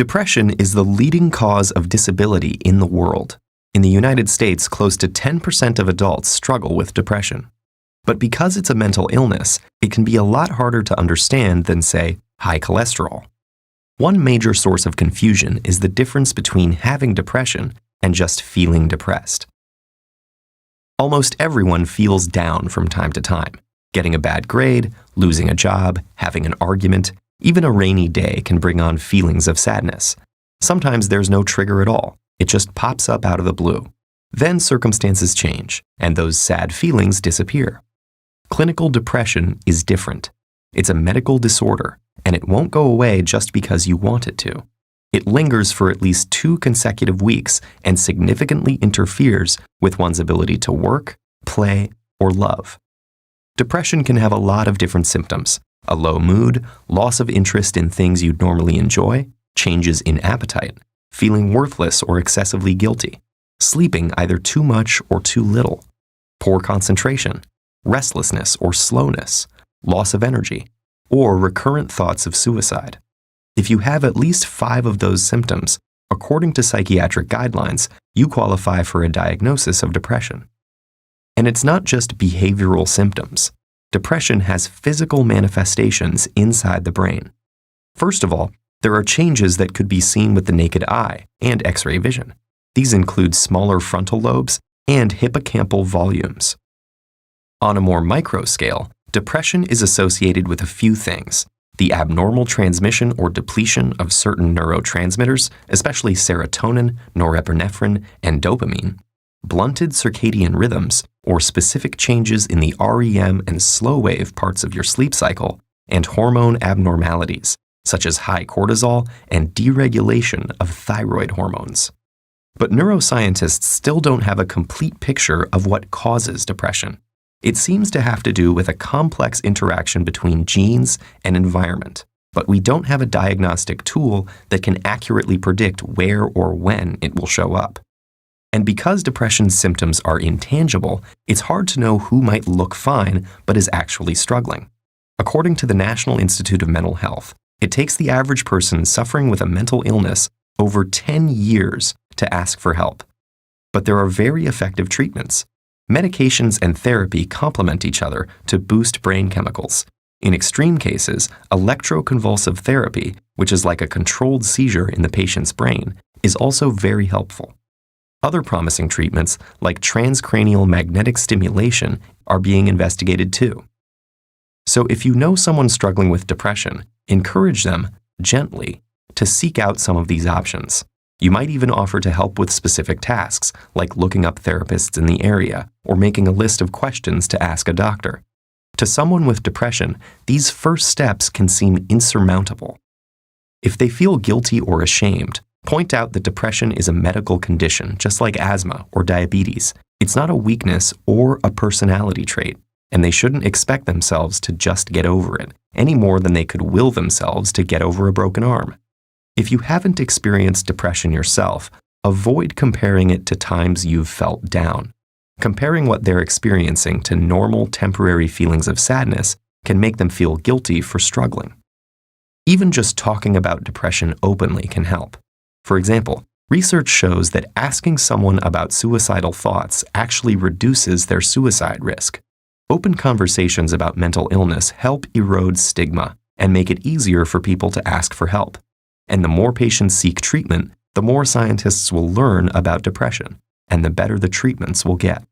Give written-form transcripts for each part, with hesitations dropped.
Depression is the leading cause of disability in the world. In the United States, close to 10% of adults struggle with depression. But because it's a mental illness, it can be a lot harder to understand than, say, high cholesterol. One major source of confusion is the difference between having depression and just feeling depressed. Almost everyone feels down from time to time. Getting a bad grade, losing a job, having an argument, even a rainy day can bring on feelings of sadness. Sometimes there's no trigger at all. It just pops up out of the blue. Then circumstances change, and those sad feelings disappear. Clinical depression is different. It's a medical disorder, and it won't go away just because you want it to. It lingers for at least 2 consecutive weeks and significantly interferes with one's ability to work, play, or love. Depression can have a lot of different symptoms: a low mood, loss of interest in things you'd normally enjoy, changes in appetite, feeling worthless or excessively guilty, sleeping either too much or too little, poor concentration, restlessness or slowness, loss of energy, or recurrent thoughts of suicide. If you have at least 5 of those symptoms, according to psychiatric guidelines, you qualify for a diagnosis of depression. And it's not just behavioral symptoms. Depression has physical manifestations inside the brain. First of all, there are changes that could be seen with the naked eye and X-ray vision. These include smaller frontal lobes and hippocampal volumes. On a more micro scale, depression is associated with a few things: the abnormal transmission or depletion of certain neurotransmitters, especially serotonin, norepinephrine, and dopamine, blunted circadian rhythms, or specific changes in the REM and slow wave parts of your sleep cycle, and hormone abnormalities, such as high cortisol and deregulation of thyroid hormones. But neuroscientists still don't have a complete picture of what causes depression. It seems to have to do with a complex interaction between genes and environment, but we don't have a diagnostic tool that can accurately predict where or when it will show up. And because depression's symptoms are intangible, it's hard to know who might look fine but is actually struggling. According to the National Institute of Mental Health, it takes the average person suffering with a mental illness over 10 years to ask for help. But there are very effective treatments. Medications and therapy complement each other to boost brain chemicals. In extreme cases, electroconvulsive therapy, which is like a controlled seizure in the patient's brain, is also very helpful. Other promising treatments, like transcranial magnetic stimulation, are being investigated too. So if you know someone struggling with depression, encourage them, gently, to seek out some of these options. You might even offer to help with specific tasks, like looking up therapists in the area or making a list of questions to ask a doctor. To someone with depression, these first steps can seem insurmountable. If they feel guilty or ashamed, point out that depression is a medical condition, just like asthma or diabetes. It's not a weakness or a personality trait, and they shouldn't expect themselves to just get over it, any more than they could will themselves to get over a broken arm. If you haven't experienced depression yourself, avoid comparing it to times you've felt down. Comparing what they're experiencing to normal temporary feelings of sadness can make them feel guilty for struggling. Even just talking about depression openly can help. For example, research shows that asking someone about suicidal thoughts actually reduces their suicide risk. Open conversations about mental illness help erode stigma and make it easier for people to ask for help. And the more patients seek treatment, the more scientists will learn about depression, and the better the treatments will get.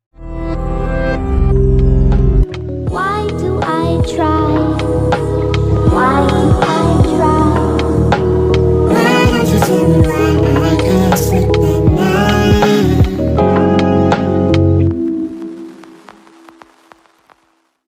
Why do I try?